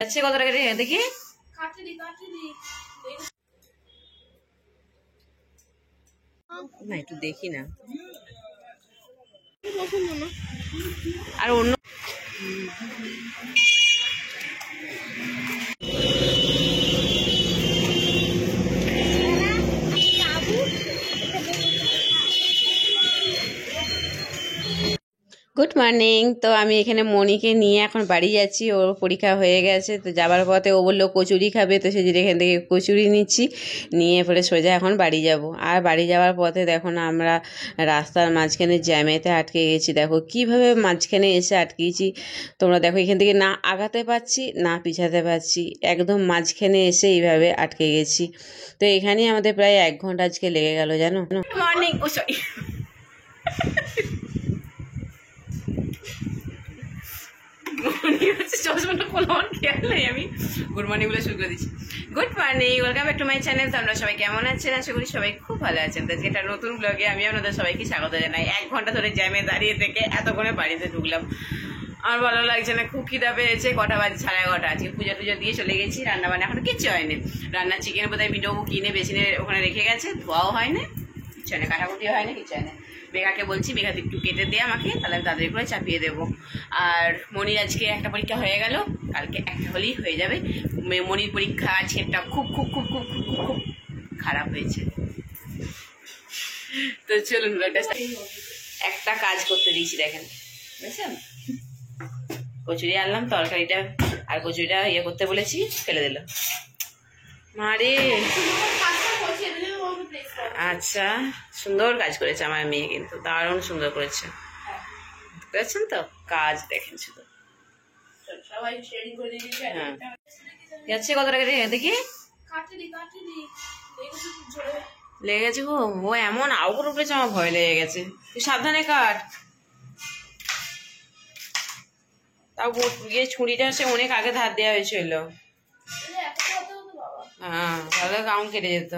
আচ্ছা কত টাকা দেখি না, একটু দেখি না আর অন্য গুড মর্নিং। তো আমি এখানে মনিকে নিয়ে এখন বাড়ি যাচ্ছি, ওর পরীক্ষা হয়ে গেছে। তো যাবার পথে ও বললো কচুরি খাবে, তো সেই জন্য এখান থেকে কচুরি নিচ্ছি, নিয়ে পরে সোজা এখন বাড়ি যাব। আর বাড়ি যাওয়ার পথে দেখো না আমরা রাস্তার মাঝখানে জ্যামেতে আটকে গেছি। দেখো কিভাবে মাঝখানে এসে আটকেছি তোমরা দেখো, এখান থেকে না আগাতে পারছি না পিছাতে পারছি, একদম মাঝখানে এসে এইভাবে আটকে গেছি। তো এখানেই আমাদের প্রায় 1 ঘন্টা আজকে লেগে গেল জানো। মর্নিং, ও সরি চশমাটা কোনো খেয়াল নেই, আমি গুড মর্নিং বলে শুরু করে দিচ্ছি। Good morning, welcome back to my channel. তো আমরা সবাই কেমন আছেন? আশা করি সবাই খুব ভালো আছেন। তো এটা নতুন ব্লগে আমি আপনাদের সবাইকে স্বাগত জানাই। 1 ঘন্টা ধরে জ্যামে দাঁড়িয়ে থেকে এতক্ষণে বাড়িতে ঢুকলাম, আমার ভালো লাগছে না, খুব খিদা পেয়েছে। কটা বাজে? 9:30। আজকে পুজো টুজো দিয়ে চলে গেছি, রান্না বান্না এখনো কিচ্ছু হয়নি। রান্না চিকেন বোধহয় ভিডিও কিনে বেসিনে ওখানে রেখে গেছে, ধোয়াও হয় না, কিচ্ছু হয় না, কাটাকুটিও হয় না, কিচ্ছু হয় না। মেঘাকে বলছি মেঘা একটু কেটে দিয়ে আমাকে, তাহলে আমি তাড়াতাড়ি করে চাপিয়ে দেবো। আর মনির আজকে একটা পরীক্ষা হয়ে গেল, কালকে একটা হলেই হয়ে যাবে। মনির পরীক্ষা আজকেরটা খুব খুব খুব খুব খুব খুব খুব খারাপ হয়েছে। তো চলুন একটা কাজ করতে দিয়েছি, দেখেন বুঝছেন, কচুরি আনলাম, তরকারিটা আর কচুরিটা ইয়ে করতে বলেছি, ফেলে দিল মারে। আচ্ছা, সুন্দর কাজ করেছে আমার মেয়ে, কিন্তু দারুণ সুন্দর করেছে, দেখছেন তো কাজ, দেখেন শুধু। হ্যাঁ যাচ্ছে কত টাকা দেখি, লেগে গেছে গো, ও এমন আউট উঠেছে, আমার ভয় লেগে গেছে। তুই সাবধানে কাট, তাও গিয়ে ছুরিটা সে অনেক আগে ধার দেওয়া হয়েছিল। হ্যাঁ তাহলে কাউন্ট কেটে যেত,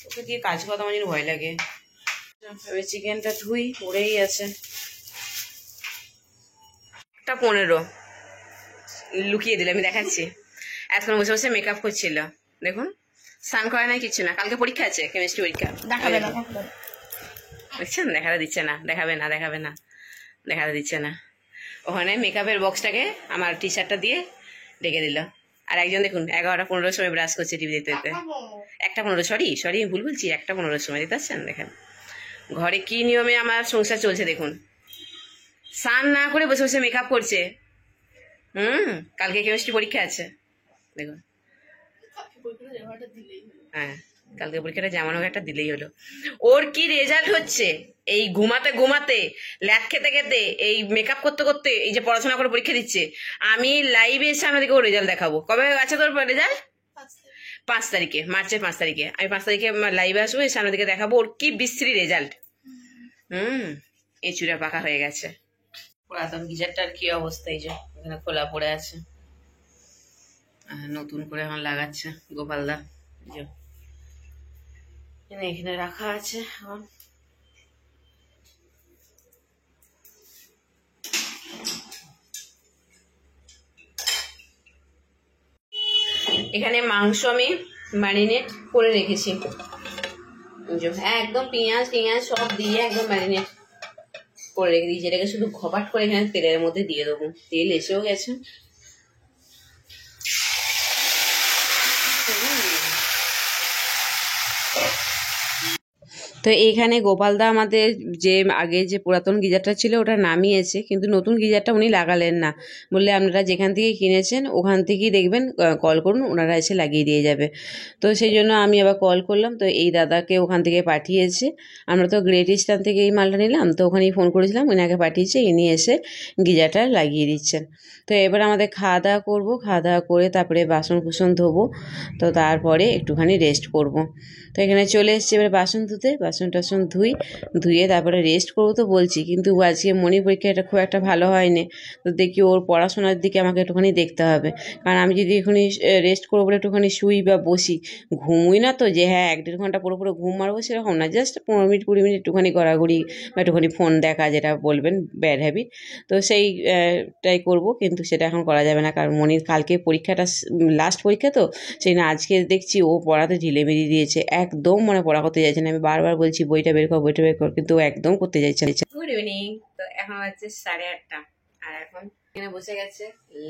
ওকে দিয়ে কাজ করতে আমার জন্য ভয় লাগে। এবার চিকেনটা ধুই, পড়েই আছে। 1:15 লুকিয়ে দিলে, আমি দেখাচ্ছি। এতক্ষণ বসে বসে মেকআপ করছিল, দেখুন স্নান করে নাই, কিছু না, কালকে পরীক্ষা আছে, কেমিস্ট্রি পরীক্ষা। দেখছেন, দেখাতে দিচ্ছে না, দেখাবে না দেখাবে না, দেখাতে দিচ্ছে না। ওখানে মেকআপের বক্সটাকে আমার টি শার্টটা দিয়ে ডেকে দিল। আর একজন দেখুন 11:15 সময় ব্রাশ করছে টিভি দেখতে দেখতে। 1:15, সরি আমি ভুল বলছি, 1:15 সময়, দেখতে পাচ্ছেন? দেখেন ঘরে কি নিয়মে আমার সংসার চলছে দেখুন, স্নান না করে বসে বসে মেকআপ করছে। কালকে কেমিস্ট্রি পরীক্ষা আছে, দেখুন। হ্যাঁ কালকে পরীক্ষাটা যেমন হোক একটা দিলেই হলো। ওর কি রেজাল্ট হচ্ছে, এই ঘুমাতে ঘুমাতে, ল্যাদ খেতে খেতে, এই মেকআপ করতে করতে, এই যে পড়াশোনা করে পরীক্ষা দিচ্ছে। আমি লাইভে এসে আমাদেরকে ওর রেজাল্ট দেখাবো। কবে আছে তোর রেজাল্ট? 5 তারিখে, মার্চের 5 তারিখে। আমি 5 তারিখে লাইভে আসবো, এসে আমাদেরকে দেখাবো ওর কি বিশ্রী রেজাল্ট। এই চূড়া পাকা হয়ে গেছে। পুরাতন গিজারটার কি অবস্থা, এই যে এখানে খোলা পড়ে আছে, নতুন করে এখন লাগাচ্ছে গোপালদা। এখানে রাখা আছে এখন। এখানে মাংস আমি ম্যারিনেট করে রেখেছি, একদম পেঁয়াজ সব দিয়ে একদম ম্যারিনেট করে রেখে দিয়েছি। এটাকে শুধু ঘপাট করে এখানে তেলের মধ্যে দিয়ে দেবো। তেল এসেও গেছে। তো এইখানে গোপালদা আমাদের যে আগে যে পুরাতন গিজারটা ছিল ওটা নামিয়েছে, কিন্তু নতুন গিজারটা উনি লাগালেন না, বললে আপনারা যেখান থেকে কিনেছেন ওখান থেকেই দেখবেন, কল করুন, ওনারা এসে লাগিয়ে দিয়ে যাবে। তো সেই জন্য আমি আবার কল করলাম, তো এই দাদাকে ওখান থেকে পাঠিয়েছে। আমরা তো গ্রেট ইস্টার্ন থেকে এই মালটা নিলাম, তো ওখানেই ফোন করেছিলাম, ওনাকে পাঠিয়েছে, ইনি এসে গিজারটা লাগিয়ে দিচ্ছেন। তো এবার আমাদের খাওয়া দাওয়া করবো, খাওয়া দাওয়া করে তারপরে বাসন কুসন ধোবো, তো তারপরে একটুখানি রেস্ট করব। তো এখানে চলে এসেছি এবার বাসন ধুতে। বাসন টাসন ধুয়ে তারপরে রেস্ট করবো তো বলছি, কিন্তু আজকে মনির পরীক্ষাটা খুব একটা ভালো হয়নি, তো দেখি ওর পড়াশোনার দিকে আমাকে একটুখানি দেখতে হবে। কারণ আমি যদি এখানে রেস্ট করবো বলে একটুখানি শুই বা বসি, ঘুমোই না তো যে হ্যাঁ 1-1.5 ঘন্টা পুরো ঘুম মারবো সেরকম না, জাস্ট 15-20 মিনিট একটুখানি গড়াগড়ি বা একটুখানি ফোন দেখা, যেটা বলবেন ব্যাড হ্যাবিট, তো সেইটাই করবো। কিন্তু সেটা এখন করা যাবে না, কারণ মনির কালকে পরীক্ষাটা লাস্ট পরীক্ষা, তো সেই না আজকে দেখছি ও পড়াতে ঢিলেমিলি দিয়েছে, একদম মানে পড়া করতে চাইছে না। আমি বারবার বলছি বইটা বের কর, কিন্তু ও একদম করতে চাইছে না। গুড ইভিনিং, তো এখন হচ্ছে 8:30, আর এখন এখানে বসে গেছে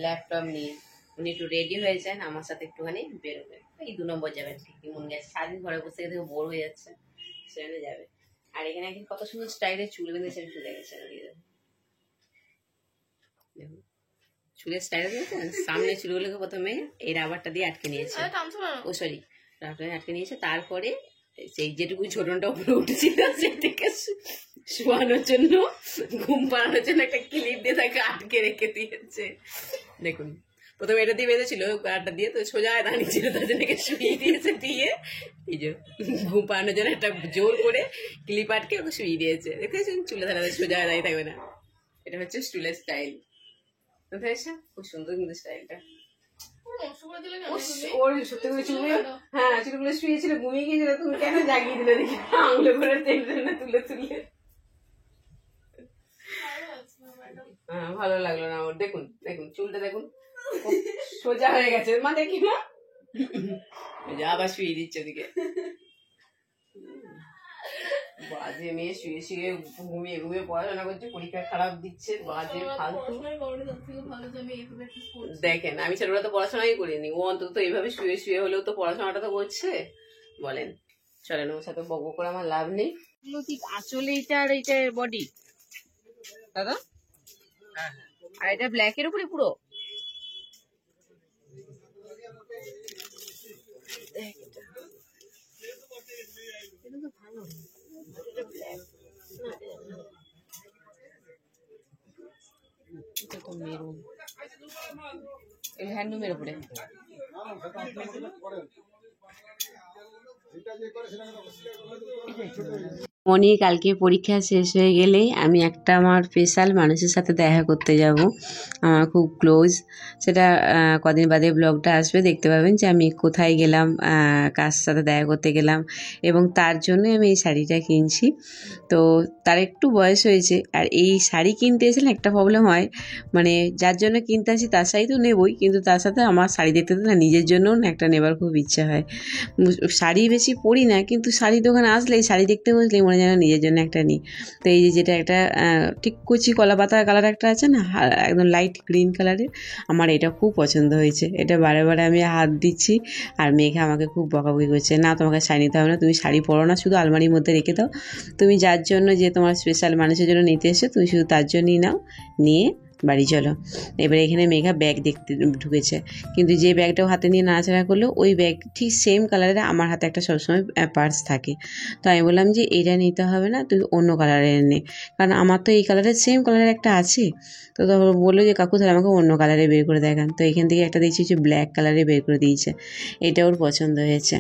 ল্যাপটপ নিয়ে। উনি একটু রেডি হয়ে যান, আমার সাথে একটুখানি বেরোবে, এই 2 নম্বর যাবেন ঠিকই মন গেছে, সারাদিন ঘরে বসে থেকে বোর হয়ে যাচ্ছে, সেখানে যাবে। আর এখানে একদিন কত সুন্দর স্টাইলের চুল বেঁধেছে, চলে গেছে দেখুন চুলের স্টাইল দিয়েছেন, সামনে চুলগুলোকে প্রথমে এই রাবারটা দিয়ে আটকে নিয়েছে, ও সরি রাবারটা আটকে নিয়েছে, তারপরে সেই যেটুকু ছোটনটা উপরে উঠেছিল সেটাকে শোয়ানোর জন্য, ঘুম পাড়ানোর জন্য একটা ক্লিপ দিয়ে তাকে আটকে রেখে দিয়েছে। দেখুন প্রথমে এটা দিয়ে বেঁধেছিল গাড়টা দিয়ে, তো সোজা দাঁড়িয়েছিল, তার জন্য শুয়ে দিয়েছে, দিয়ে এই যে ঘুম পাড়ানোর জন্য একটা জোর করে ক্লিপ আটকে ওকে শুয়ে দিয়েছে। দেখেছেন চুলে দাঁড়াতে সোজা দাঁড়িয়ে থাকবে না, এটা হচ্ছে চুলের স্টাইল। খুব সুন্দর কিন্তু স্টাইলটা। ওর সত্যি করে চুলগুলো, হ্যাঁ চুলগুলো শুয়েছিল, ঘুমিয়ে গিয়েছিল, তুমি কেন জাগিয়ে দিলে দেখি আঙুলে করে তুলে হ্যাঁ ভালো লাগলো না ওর। দেখুন দেখুন চুলটা দেখুন সোজা হয়ে গেছে, মা দেখি না, আবার শুয়ে দিচ্ছে ওদিকে। বাজে মেয়ে, শুয়ে শুয়ে ঘুমিয়ে পড়াশোনা করছে, পরীক্ষা খারাপ দিচ্ছে, বাজে ফালতু। দেখেন আমি ছোটবেলা তো পড়াশোনাই করিনি, ও অন্তত এইভাবে শুয়ে শুয়ে হলেও তো পড়াশোনাটা তো করছে। বলেন চলেন, ওর সাথে বকবো করে আমার লাভ নেই। আসলে এইটা আর এইটা বডি দাদা, আর এটা ব্ল্যাক এর উপরে পুরো ভালো মেরুন, এই হ্যান্ডলুমের উপরে। মনি কালকে পরীক্ষা শেষ হয়ে গেলেই আমি একটা আমার স্পেশাল মানুষের সাথে দেখা করতে যাব, আমার খুব ক্লোজ। সেটা কদিন বাদে ব্লগটা আসবে, দেখতে পাবেন যে আমি কোথায় গেলাম, কার সাথে দেখা করতে গেলাম, এবং তার জন্যই আমি এই শাড়িটা কিনছি। তো তার একটু বয়স হয়েছে, আর এই শাড়ি কিনতে এসে একটা প্রবলেম হয়, মানে যার জন্য কিনতে আসি তার শাড়ি তো নেবই, কিন্তু তার সাথে আমার শাড়ি দেখতে না নিজের জন্যও না একটা নেবার খুব ইচ্ছা হয়। শাড়ি বেশি পরি না, কিন্তু শাড়ি দোকানে আসলে শাড়ি দেখতে বসলেই মনে যেন নিজের জন্য একটা নিই। তো এই যে যেটা একটা ঠিক কচি কলা পাতা কালার একটা আছে না, একদম লাইট গ্রিন কালারের, আমার এটা খুব পছন্দ হয়েছে। এটা বারে বারে আমি হাত দিচ্ছি, আর মেঘা আমাকে খুব বকাবকি করছে, না তোমাকে শাড়ি নিতে হবে না, তুমি শাড়ি পরো না, শুধু আলমারির মধ্যে রেখে দাও, তুমি যার জন্য যে তোমার স্পেশাল মানুষের জন্য নিতে এসে তুমি শুধু তার জন্যই নাও, নিয়ে বাড়ি চলো। এবারে এখানে মেঘা ব্যাগ দেখতে ঢুকেছে, কিন্তু যে ব্যাগটাও হাতে নিয়ে নাড়াচাড়া করলো, ওই ব্যাগ ঠিক সেম কালারের আমার হাতে একটা সবসময় পার্স থাকে। তো আমি বললাম যে এইটা নিতে হবে না, তুই অন্য কালারের নে, কারণ আমার তো এই কালারের সেম কালারের একটা আছে। তো তখন বললো যে কাকু তাহলে আমাকে অন্য কালারে বের করে দেখান। তো এখান থেকে একটা দেখছি যে ব্ল্যাক কালারে বের করে দিয়েছে, এটা ওর পছন্দ হয়েছে।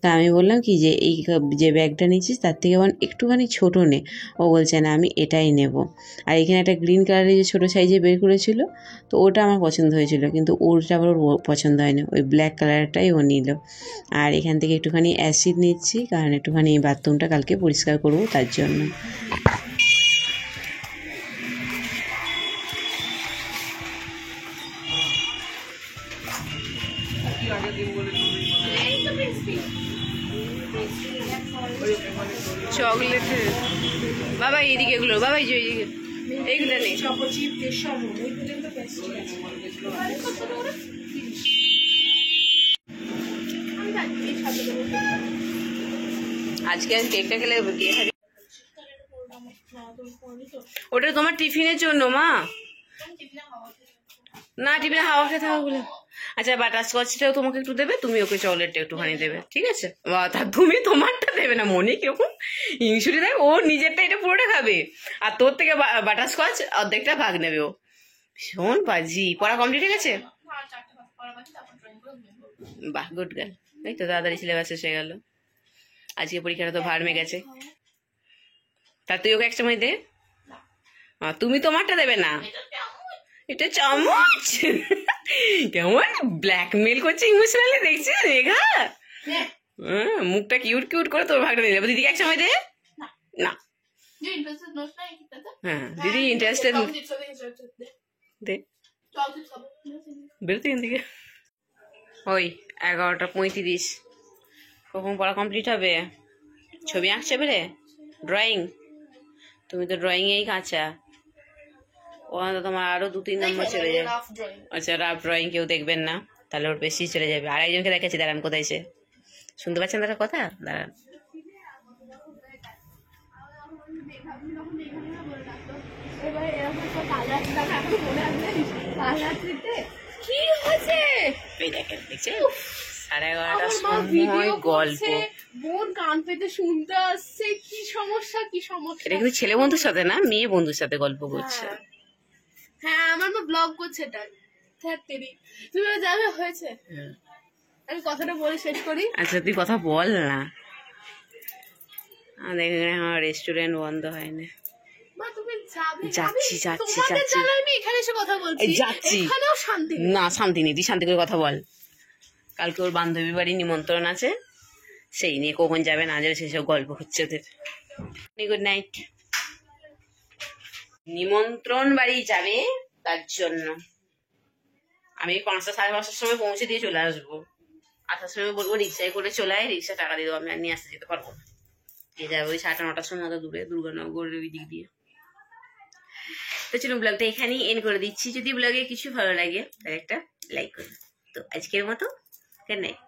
তা আমি বললাম কি যে এই যে ব্যাগটা নিচ্ছিস তার থেকে আমার একটুখানি ছোটো নে, ও বলছে না আমি এটাই নেব। আর এখানে একটা গ্রিন কালারের যে ছোটো সাইজে বের করেছিল, তো ওটা আমার পছন্দ হয়েছিল, কিন্তু ওটা আবার ওর পছন্দ হয়নি, ওই ব্ল্যাক কালারটাই ও নিল। আর এখান থেকে একটুখানি অ্যাসিড নিচ্ছি, কারণ একটুখানি বাথরুমটা কালকে পরিষ্কার করবো তার জন্য। চকলেট বাবা এইদিকে এগুলো, বাবা এই যে এইগুলো নেই, আজকে কেকটা খেলে ওটা তোমার টিফিনের জন্য মা, না টিফিনে হাওয়া খেতে হবে বলে। আচ্ছা বাটারস্কচটাও তোমাকে একটু দেবে, তুমি ওকে চকলেটটা একটুখানি দেবে, ঠিক আছে? তা তুমি তোমারটা দেবে না, মনে কিরকম হিংসুটি দেবে, ও নিজেরটা এটা পুরোটা খাবে, আর তোর থেকে বাটারস্কচ অর্ধেকটা ভাগ নেবে ও। শোন বাজি, পড়া কমপ্লিট হয়ে গেছে? বাহ গুড গার্ল, এই তো তাড়াতাড়ি সিলেবাস শেষ হয়ে গেল। আজকে পরীক্ষাটা তো ভাড় মে গেছে, তা তুই ওকে এক সময় দে। তুমি তোমারটা দেবে না, এটা চামচ। কেমন ব্ল্যাকমেল করছে ইমোশনালি, দেখছি মেঘা। মুখটা কিউট কিউট করে তোর ভাগটা দিলে। দিদিকে এক সময় দে না। হ্যাঁ দিদি ইন্টারেস্টেড, দে বেরোতে এখান থেকে। ওই 11:35, কখন পড়া কমপ্লিট হবে? ছবি আঁকছে বেরে, ড্রয়িং। তুমি তো ড্রয়িংয়েই কাঁচা, ওখানে তো তোমার আরো 2-3 নম্বর চলে যায়। আচ্ছা রাফ ড্রয়িং কেউ দেখবেন না, তাহলে ওর বেশি চলে যাবে। আরেকজনকে দেখেছি, দাঁড়ান কোথায় সে, শুনতে পাচ্ছেন তার কথা? দাঁড়ান। কি হয়েছে এই দেখেন, দেখছেন 11:30টার সময় গল্প। বোন কান পেতে শুনতে আসছে, কি সমস্যা কি সমস্যা। এটা কিন্তু ছেলে বন্ধুর সাথে না, মেয়ে বন্ধুর সাথে গল্প করছে। হ্যাঁ আমার মা ব্লগ করছে, এটা তুমি যাবে হয়েছে। আমি কথাটা বলে শেষ করি। আচ্ছা তুই কথা বল না। দেখেন আমার রেস্টুরেন্ট বন্ধ হয়নি। মা তুমি যাবে? যাচ্ছি যাচ্ছি তোমাকে যাচ্ছি জানো আমি এখানে এসে কথা বলছি, যাচ্ছি। এখানেও শান্তি নেই। না শান্তি নেই, তুই শান্তি করে কথা বল। কালকে ওর বান্ধবী বাড়ি নিমন্ত্রণ আছে, সেই নিয়ে কখন যাবে না যাবে সেসব গল্প হচ্ছে ওদের। Good night. নিমন্ত্রণ বাড়ি যাবে, তার জন্য আমি 5টা 5:30টার সময় পৌঁছে দিয়ে চলে আসবো। আসার সময় বলবো রিক্সায় করে চলে আয়, রিক্সা টাকা দিয়ে দেবো, আমি আর নিয়ে আসতে যেতে পারবো না। এ যাবে ওই 8টা 9টার সময় মতো দূরে, দুর্গানগরের ওই দিক দিয়ে। তো চলুন ব্লগটা এখানেই এন্ড করে দিচ্ছি। যদি ব্লগে কিছু ভালো লাগে তাহলে একটা লাইক করুন। তো আজকের মতো গুড নাইট।